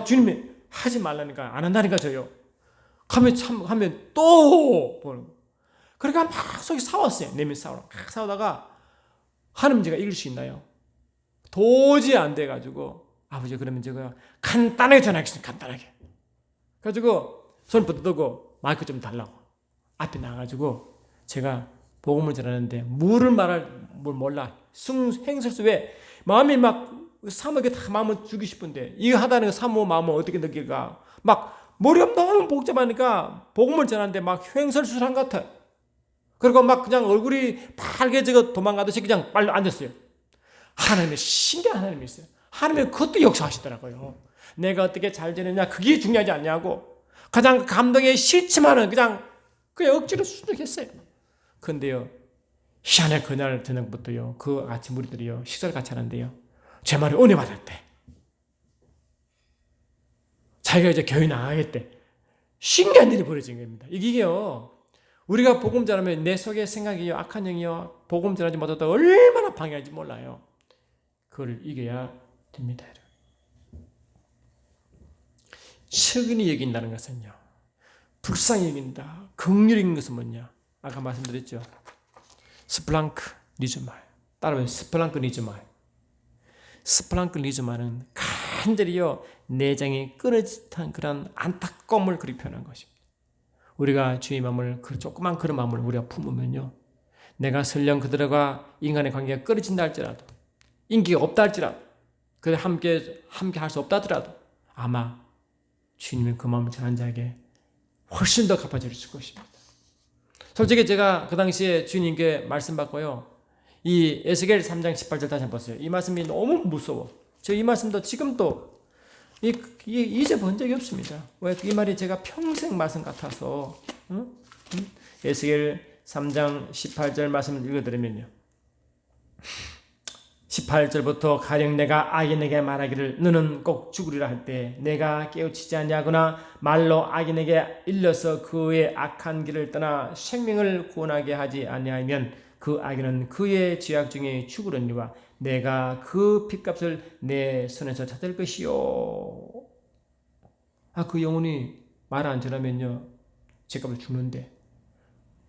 주님이 하지 말라니까 안 한다니까 저요. 하면 또 보는 거. 그러니까 막 속이 싸웠어요. 내면 싸우러 막 싸우다가 하나님 제가 이길 수 있나요? 도저히 안 돼가지고 아버지 그러면 제가 간단하게 전화하겠습니다. 간단하게. 그래가지고 손 붙들고 마이크 좀 달라고 앞에 나가가지고 제가 복음을 전하는데 물을 말할 뭘 몰라. 행설수 왜 마음이 막 사모에게 다 마음을 주기 싶은데 이거 하다는 사모 마음을 어떻게 느낄까? 막 머리가 너무 복잡하니까 복음을 전하는데 막 횡설수설 같아. 그리고 막 그냥 얼굴이 빨개지고 도망가듯이 그냥 빨리 앉았어요. 하나님의 신기한 하나님이 있어요. 하나님이 그것도 역사하시더라고요. 내가 어떻게 잘 되느냐 그게 중요하지 않냐고. 가장 감동에 싫지만은 그냥 억지로 순종했어요. 근데요 희한해 그날 저녁부터요 그 아침 우리들이요 식사를 같이 하는데요 제 말에 은혜 받았대. 자기가 이제 교회 나가겠대. 신기한 일이 벌어진 겁니다. 이게요 우리가 복음 전하면 내 속에 생각이요 악한 영이요 복음 전하지 못하다 얼마나 방해할지 몰라요. 그걸 이겨야 됩니다. 측은히 여긴다는 것은요 불쌍히 여긴다. 긍휼히 여긴 것은 뭐냐? 아까 말씀드렸죠. 스플랑크 리즈마이. 따라해요. 스플랑크 리즈마이. 스플랑크 리즈마는 간절히요 내장이 끊어진 그런 안타까움을 그리 표현한 것입니다. 우리가 주의 마음을 조그만 그런 마음을 우리가 품으면요 내가 설령 그들과 인간의 관계가 끊어진다 할지라도 인기가 없다 할지라도 그들 함께 할 수 없다 하더라도 아마 주님이 그 마음을 전한 자에게 훨씬 더 갚아줄 것입니다. 솔직히 제가 그 당시에 주님께 말씀 받고요 이 에스겔 3장 18절 다시 한번 보세요. 이 말씀이 너무 무서워. 저 이 말씀도 지금도 잊어본 적이 없습니다. 왜? 이 말이 제가 평생 말씀 같아서 에스겔 3장 18절 말씀을 읽어드리면요 18절부터 가령 내가 악인에게 말하기를 너는 꼭 죽으리라 할 때 내가 깨우치지 아니하거나 말로 악인에게 일러서 그의 악한 길을 떠나 생명을 구원하게 하지 아니하면 그 악인은 그의 죄악 중에 죽으려니와 내가 그 핏값을 내 손에서 찾을 것이요. 그 영혼이 말 안 전하면요 죄값을 주는데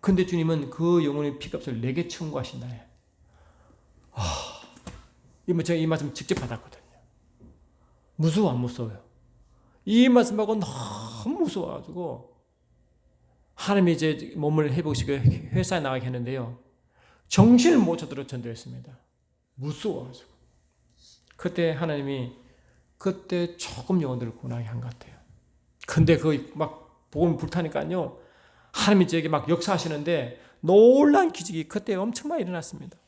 근데 주님은 그 영혼의 핏값을 내게 청구하신다. 제가 이 말씀 직접 받았거든요. 무서워 안 무서워요? 이 말씀하고 너무 무서워가지고 하나님이 이제 몸을 회복시켜 회사에 나가게 했는데요 정신을 못 차도록 전도했습니다. 무서워가지고 그때 하나님이 그때 조금 영혼들을 구원하게 한 것 같아요. 근데 그 막 복음이 불타니까요 하나님이 저에게 막 역사하시는데 놀란 기적이 그때 엄청 많이 일어났습니다.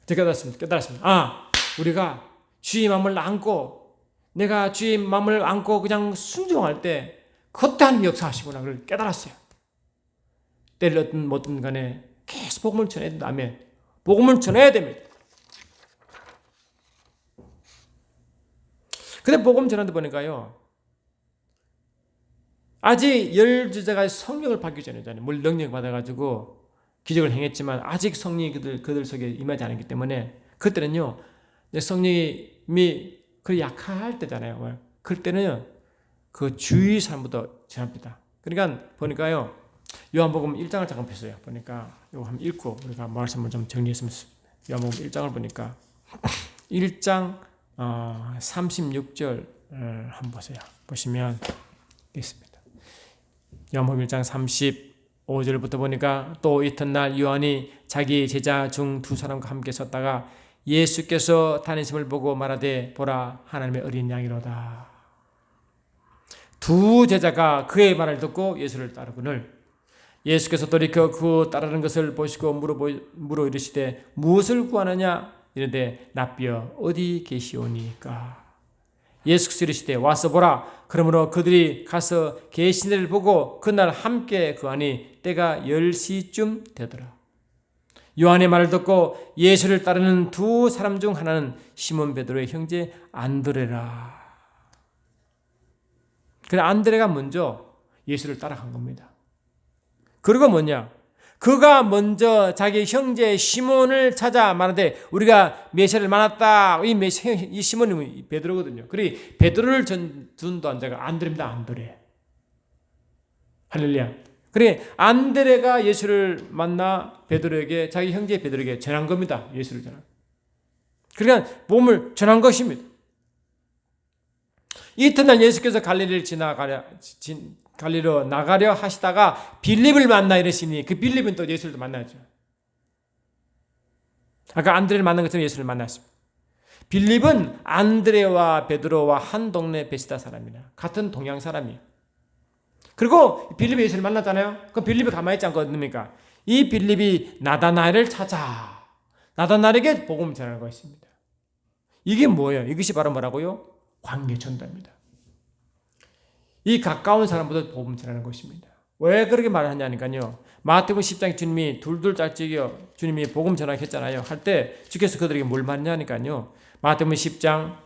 제가 깨달았습니다. 우리가 주의 마음을 안고 내가 주의 마음을 안고 그냥 순종할 때 그때 하나님 역사하시구나 그걸 깨달았어요. 때를 얻든 뭐든 간에 계속 복음을 전해야 된다면 복음을 전해야 됩니다. 근데 복음 전하다 보니까요 아직 열주자가 성령을 받기 전이잖아요. 물 능력을 받아가지고 기적을 행했지만 아직 성령이 그들 속에 임하지 않았기 때문에 그때는요 성령이 그 약할 때잖아요. 그때는 그 주위 사람부터 전합니다. 그러니까 보니까요 요한복음 1장을 잠깐 폈어요. 보니까 이거 한번 읽고 우리가 말씀을 좀 정리했으면 요한복음 1장을 보니까 1장 36절 한번 보세요. 보시면 있습니다. 요한복음 1장 35절부터 보니까 또 이튿날 요한이 자기 제자 중 두 사람과 함께 섰다가 예수께서 다니심을 보고 말하되 보라 하나님의 어린 양이로다. 두 제자가 그의 말을 듣고 예수를 따르거늘 예수께서 돌이켜 그 따르는 것을 보시고 물어 이르시되 무엇을 구하느냐 이르되 납비여 어디 계시오니까. 예수께서 이르시되 와서 보라. 그러므로 그들이 가서 계신 데를 보고 그날 함께 거하니 때가 10시쯤 되더라. 요한의 말을 듣고 예수를 따르는 두 사람 중 하나는 시몬 베드로의 형제 안드레라. 그래 안드레가 먼저 예수를 따라간 겁니다. 그리고 뭐냐? 그가 먼저 자기 형제 시몬을 찾아 말하되 우리가 메시아를 만났다. 이 시몬이 베드로거든요. 그리 베드로를 전도한 자가 안드레입니다. 안드레. 할렐루야. 그래 안드레가 예수를 만나 베드로에게 자기 형제 베드로에게 전한 겁니다. 예수를 전한. 그러니까 복음을 전한 것입니다. 이튿날 예수께서 갈릴리로 나가려 하시다가 빌립을 만나 이러시니 그 빌립은 또 예수를 만나죠. 아까 안드레를 만난 것처럼 예수를 만났습니다. 빌립은 안드레와 베드로와 한 동네 베시다 사람이나 같은 동양 사람이에요. 그리고 빌립이 예수를 만났잖아요. 그럼 빌립이 가만히 있지 않거든요. 이 빌립이 나다나엘을 찾아 나다나엘에게 복음을 전하는 것입니다. 이게 뭐예요? 이것이 바로 뭐라고요? 관계 전도입니다. 이 가까운 사람보다 복음 전하는 것입니다. 왜 그렇게 말하냐니까요. 마태복음 10장에 주님이 둘둘 짝짝이요. 주님이 복음 전하겠잖아요. 할 때 주께서 그들에게 뭘 말하냐니까요. 마태복음 10장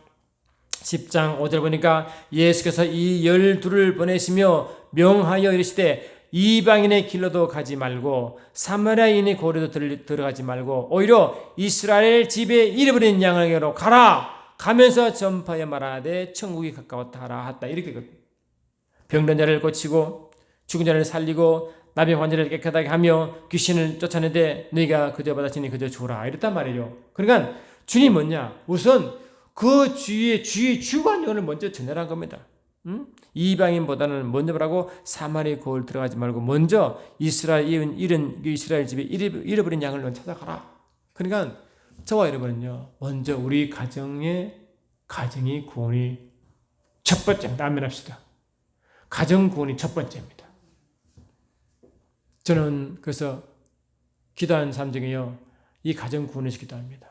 5절 보니까 예수께서 이 12을 보내시며 명하여 이르시되 이방인의 길로도 가지 말고 사마리아인의 고리도 들어가지 말고 오히려 이스라엘 집에 잃어버린 양에게로 가라. 가면서 전파하여 말하되 천국이 가까웠다 하라 했다. 이렇게 병든 자를 고치고 죽은 자를 살리고 나병 환자를 깨끗하게 하며 귀신을 쫓아내되 너희가 그저 받았으니 그저 주라 이랬단 말이에요. 그러니까 주님 뭐냐? 우선 그 주의 주관 영혼을 먼저 전하라는 겁니다. 이방인보다는 먼저 뭐라고? 사마리 고을 들어가지 말고 먼저 이스라엘 집에 잃어버린 양을 찾아가라. 그러니까 저와 여러분은요 먼저 우리 가정이 구원이 첫 번째입니다. 아멘 합시다. 가정 구원이 첫 번째입니다. 저는 그래서 기도한 삶 중에요 이 가정 구원을 기도합니다.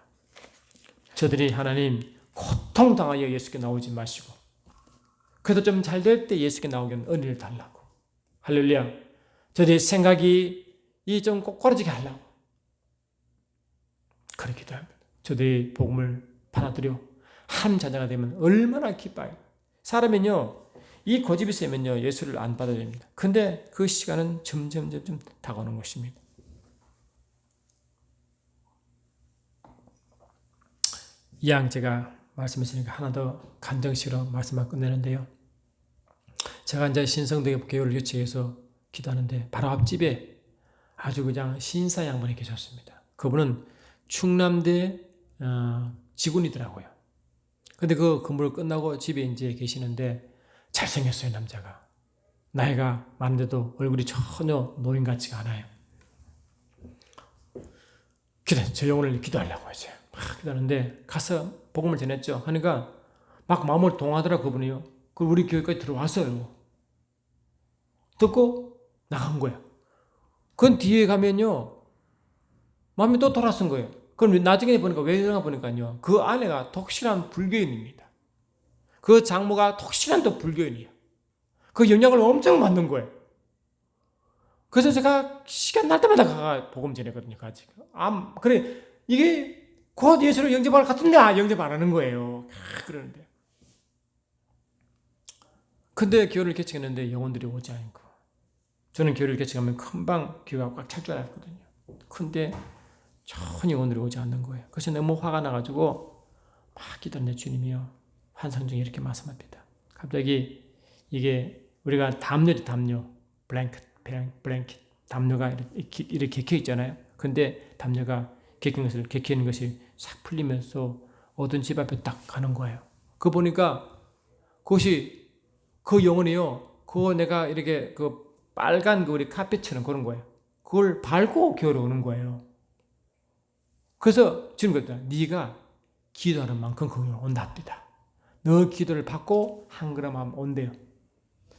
저들이 하나님 고통당하여 예수께 나오지 마시고 그래도 좀 잘 될 때 예수께 나오게 은혜를 달라고. 할렐루야. 저들의 생각이 좀 꼬꾸라지게 하려고 그렇게 기도합니다. 저들이 복음을 받아들여 한 자녀가 되면 얼마나 기뻐요. 사람은요 이 고집이 세면요 예수를 안 받아들입니다. 근데 그 시간은 점점 다가오는 것입니다. 이왕 제가 말씀했으니까 하나 더 간정식으로 말씀을 끝내는데요. 제가 이제 신성도교 교회를 유치해서 기도하는데 바로 앞집에 아주 그냥 신사 양반이 계셨습니다. 그분은 충남대 직원이더라고요. 근데 그 근무를 끝나고 집에 이제 계시는데 잘생겼어요, 남자가. 나이가 많은데도 얼굴이 전혀 노인 같지가 않아요. 저 영혼을 기도하려고 이제 막 기도하는데 가서 복음을 전했죠. 하니까 막 마음을 동하더라 그분이요. 그 우리 교회까지 들어왔어요. 듣고 나간 거야. 그 뒤에 가면요 마음이 또 돌아선 거예요. 그럼 나중에 보니까 왜 그런가 보니까요 그 아내가 독실한 불교인입니다. 그 장모가 독실한 또 불교인이에요. 그 영향을 엄청 받는 거예요. 그래서 제가 시간 날 때마다 가가 복음 전했거든요. 그래 이게 곧 예수를 영접할 것 같은데 영접 안 하는 거예요. 그러는데. 근데 교회를 개척했는데 영혼들이 오지 않고 저는 교회를 개척하면 금방 교회가 꽉 찰 줄 알았거든요. 근데 전혀 영혼들이 오지 않는 거예요. 그래서 너무 화가 나가지고 막 기도하는데 주님이요 환상 중에 이렇게 말씀합니다. 갑자기 이게 우리가 담요 블랭킷 담요가 이렇게 개켜 있잖아요. 근데 담요가 개키는 것이 싹 풀리면서 어떤 집 앞에 딱 가는 거예요. 그거 보니까 그것이 그 영혼이요. 그거 내가 이렇게 그 빨간 그 우리 카펫처럼 그런 거예요. 그걸 밟고 교회로 오는 거예요. 그래서 주님 그랬다. 네가 기도하는 만큼 그 영혼 온답니다. 너 기도를 받고 한 걸음 하면 온대요.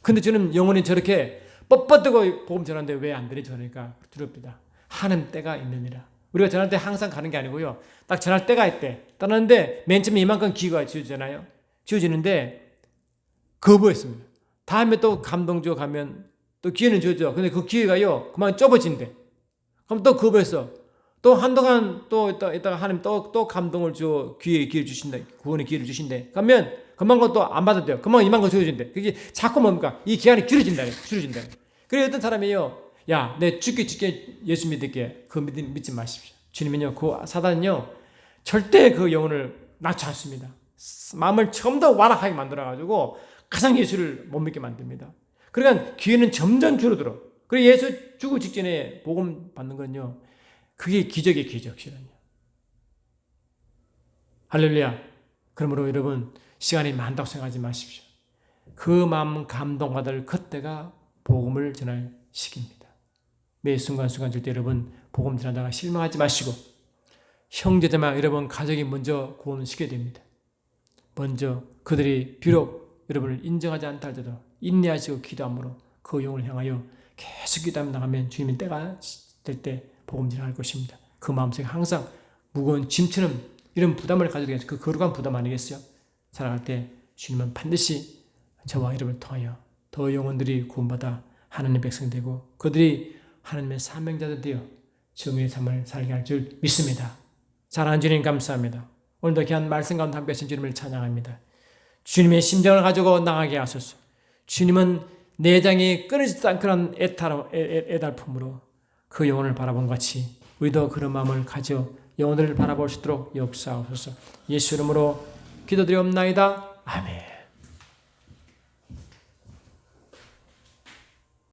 근데 저는 영혼이 저렇게 뻣뻣하고 복음 전하는데 왜 안 되지? 그러니까 두렵다. 하는 때가 있느니라. 우리가 전할 때 항상 가는 게 아니고요. 딱 전할 때가 있대. 떠나는데 맨 처음에 이만큼 기회가 주어지잖아요. 주어지는데 거부했습니다. 다음에 또 감동 줘 가면 또 기회는 주어져. 근데 그 기회가요. 그만 좁아진대. 그럼 또 거부했어. 또 한동안 또 이따가 하나님 또 감동을 줘 기회를 주신다. 구원의 기회를 주신대. 그러면 그만큼 또 안 받아도 돼요. 그만 이만큼 주어진대. 그게 자꾸 뭡니까? 이 기간이 줄어진다. 그래 어떤 사람이요. 야, 내 죽기 직전에 예수 믿을게. 그 믿지 마십시오. 주님은요, 그 사단은요, 절대 그 영혼을 낳지 않습니다. 마음을 처음 더 완악하게 만들어가지고 가장 예수를 못 믿게 만듭니다. 그러니까 기회는 점점 줄어들어. 그리고 예수 죽을 직전에 복음 받는 건요, 그게 기적의 기적, 실은요. 할렐루야. 그러므로 여러분, 시간이 많다고 생각하지 마십시오. 그 마음 감동받을 그때가 복음을 전할 시기입니다. 매 순간순간 절대 여러분 복음 전하다가 실망하지 마시고, 형제자매 여러분 가족이 먼저 구원을 시켜야 됩니다. 먼저 그들이 비록 여러분을 인정하지 않다 할지라도 인내하시고 기도함으로 그 영을 향하여 계속 기도하며 나가면 주님의 때가 될 때 복음 전할 것입니다. 그 마음속에 항상 무거운 짐처럼 이런 부담을 가져도 되겠어요. 그 거룩한 부담 아니겠어요? 살아갈 때 주님은 반드시 저와 여러분을 통하여 더 영혼들이 구원받아 하나님의 백성이 되고 그들이 하나님의 사명자들 되어 정의의 삶을 살게 할 줄 믿습니다. 사랑하는 주님 감사합니다. 오늘도 귀한 말씀 가운데 함께 하신 주님을 찬양합니다. 주님의 심정을 가지고 나가게 하소서. 주님은 내장이 끊어지지 않은 그런 애달픔으로 그 영혼을 바라본 같이 우리도 그런 마음을 가져 영혼을 바라볼 수 있도록 역사하소서. 예수 이름으로 기도드리옵나이다.